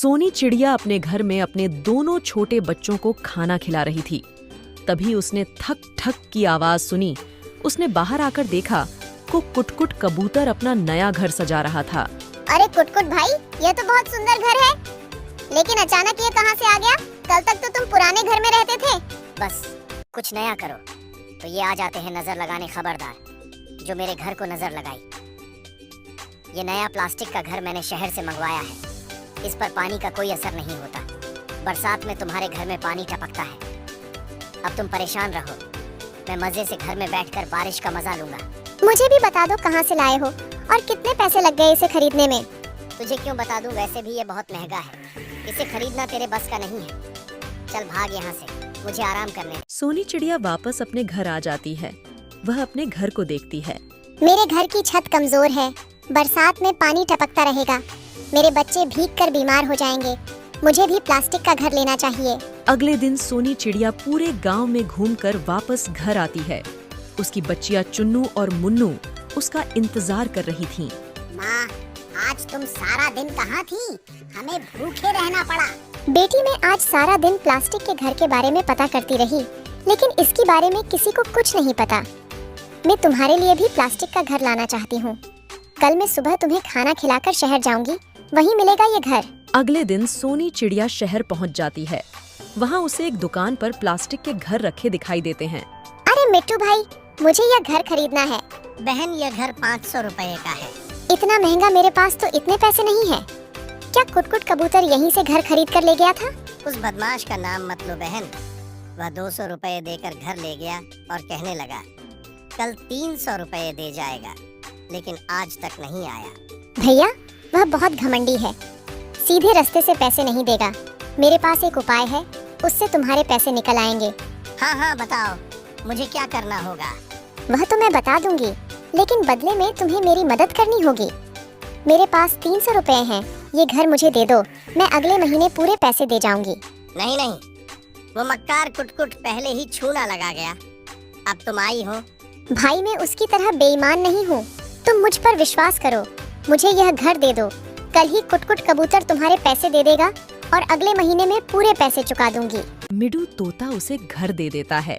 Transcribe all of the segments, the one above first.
सोनी चिड़िया अपने घर में अपने दोनों छोटे बच्चों को खाना खिला रही थी। तभी उसने थक थक की आवाज सुनी। उसने बाहर आकर देखा को कुटकुट कबूतर अपना नया घर सजा रहा था। अरे कुटकुट भाई, ये तो बहुत सुंदर घर है, लेकिन अचानक ये कहाँ से आ गया? कल तक तो तुम पुराने घर में रहते थे। बस कुछ नया करो तो ये आ जाते हैं नजर लगाने। खबरदार जो मेरे घर को नजर लगाई। ये नया प्लास्टिक का घर मैंने शहर से मंगवाया है। इस पर पानी का कोई असर नहीं होता। बरसात में तुम्हारे घर में पानी टपकता है। अब तुम परेशान रहो, मैं मजे से घर में बैठकर बारिश का मजा लूंगा। मुझे भी बता दो कहाँ से लाए हो और कितने पैसे लग गए इसे खरीदने में। तुझे क्यों बता दूं, वैसे भी ये बहुत महंगा है। इसे खरीदना तेरे बस का नहीं है। चल भाग यहाँ से, मुझे आराम करने। सोनी चिड़िया वापस अपने घर आ जाती है। वह अपने घर को देखती है। मेरे घर की छत कमजोर है, बरसात में पानी टपकता रहेगा, मेरे बच्चे भीगकर बीमार हो जाएंगे। मुझे भी प्लास्टिक का घर लेना चाहिए। अगले दिन सोनी चिड़िया पूरे गांव में घूमकर वापस घर आती है। उसकी बच्चियां चुन्नू और मुन्नू उसका इंतजार कर रही थीं। माँ, आज तुम सारा दिन कहाँ थी? हमें भूखे रहना पड़ा। बेटी, मैं आज सारा दिन प्लास्टिक के घर के बारे में पता करती रही, लेकिन इसके बारे में किसी को कुछ नहीं पता। मैं तुम्हारे लिए भी प्लास्टिक का घर लाना चाहती हूँ। कल मैं सुबह तुम्हें खाना खिलाकर शहर जाऊंगी, वहीं मिलेगा ये घर। अगले दिन सोनी चिड़िया शहर पहुंच जाती है। वहां उसे एक दुकान पर प्लास्टिक के घर रखे दिखाई देते हैं। अरे मिट्टू भाई, मुझे यह घर खरीदना है। बहन, यह घर 500 रुपए का है। इतना महंगा? मेरे पास तो इतने पैसे नहीं है। क्या कुटकुट कबूतर यहीं से घर खरीद कर ले गया था? उस बदमाश का नाम मत लो बहन। वह 200 रुपए देकर घर ले गया और कहने लगा कल 300 रुपए दे जाएगा, लेकिन आज तक नहीं आया। भैया, वह बहुत घमंडी है, सीधे रास्ते से पैसे नहीं देगा। मेरे पास एक उपाय है, उससे तुम्हारे पैसे निकल आएंगे। हाँ हाँ बताओ, मुझे क्या करना होगा? वह तो मैं बता दूंगी, लेकिन बदले में तुम्हें मेरी मदद करनी होगी। मेरे पास 300 रुपए हैं, ये घर मुझे दे दो, मैं अगले महीने पूरे पैसे दे जाऊंगी। नहीं नहीं, वो मक्कार कुटकुट पहले ही छूना लगा गया। अब तुम आई हो। भाई, मैं उसकी तरह बेईमान नहीं हूँ, तुम मुझ पर विश्वास करो। मुझे यह घर दे दो, कल ही कुटकुट कबूतर तुम्हारे पैसे दे देगा और अगले महीने में पूरे पैसे चुका दूंगी। मिडू तोता उसे घर दे देता है।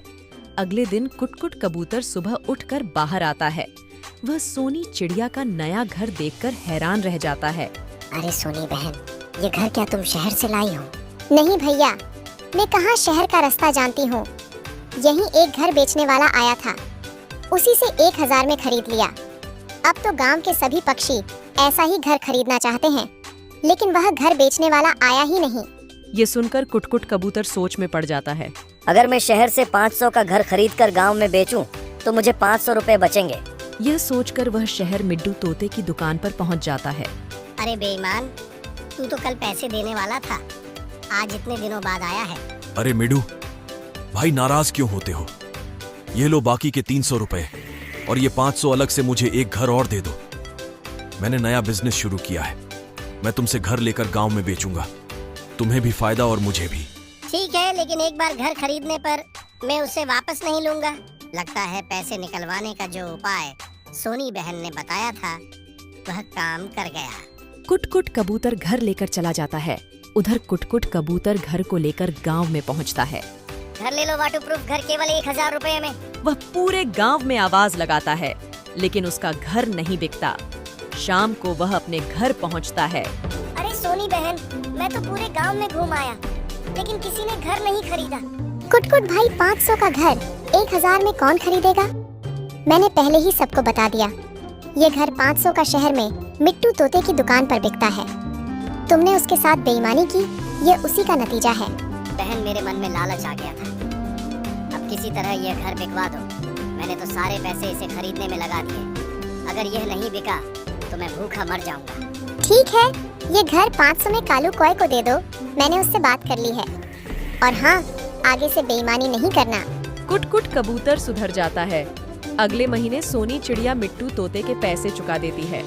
अगले दिन कुटकुट कबूतर सुबह उठकर बाहर आता है। वह सोनी चिड़िया का नया घर देखकर हैरान रह जाता है। अरे सोनी बहन, ये घर क्या तुम शहर से लाई हो? नहीं भैया, मैं कहाँ शहर का रास्ता जानती हूँ। यहीं एक घर बेचने वाला आया था, उसी से 1000 में खरीद लिया। अब तो गांव के सभी पक्षी ऐसा ही घर खरीदना चाहते हैं, लेकिन वह घर बेचने वाला आया ही नहीं। ये सुनकर कुटकुट कबूतर सोच में पड़ जाता है। अगर मैं शहर से 500 का घर खरीद कर गाँव में बेचूं, तो मुझे 500 रुपए बचेंगे। यह सोचकर वह शहर मिड्डू तोते की दुकान पर पहुंच जाता है। अरे बेईमान, तू तो कल पैसे देने वाला था, आज इतने दिनों बाद आया है। अरे मिडू भाई, नाराज क्यों होते हो? ये लो बाकी के 300 रुपए, और ये 500 अलग से मुझे एक घर और दे दो। मैंने नया बिजनेस शुरू किया है, मैं तुमसे घर लेकर गांव में बेचूंगा, तुम्हें भी फायदा और मुझे भी। ठीक है, लेकिन एक बार घर खरीदने पर मैं उसे वापस नहीं लूंगा। लगता है पैसे निकलवाने का जो उपाय सोनी बहन ने बताया था वह काम कर गया। कुटकुट कबूतर घर लेकर चला जाता है। उधर कुटकुट कबूतर घर को लेकर गांव में पहुंचता है। घर ले लो, वाटरप्रूफ घर केवल 1000 रुपए में। वह पूरे गांव में आवाज लगाता है, लेकिन उसका घर नहीं बिकता। शाम को वह अपने घर पहुंचता है। अरे सोनी बहन, मैं तो पूरे गांव में घूम आया, लेकिन किसी ने घर नहीं खरीदा। कुटकुट भाई, 500 का घर 1000 में कौन खरीदेगा? मैंने पहले ही सबको बता दिया। ये घर 500 का शहर में मिट्टू तोते की दुकान पर बिकता है। तुमने उसके साथ बेईमानी की, ये उसी का नतीजा है। बहन, मेरे मन में लालच आ गया था। अब किसी तरह यह घर बिकवा दो। मैंने तो सारे पैसे इसे खरीदने में लगा दिए। अगर यह नहीं बिका तो मैं भूखा मर जाऊंगा। ठीक है, ये घर 500 में कालू कॉय को दे दो, मैंने उससे बात कर ली है। और हाँ, आगे से बेईमानी नहीं करना। कुटकुट कबूतर सुधर जाता है। अगले महीने सोनी चिड़िया मिट्टू तोते के पैसे चुका देती है।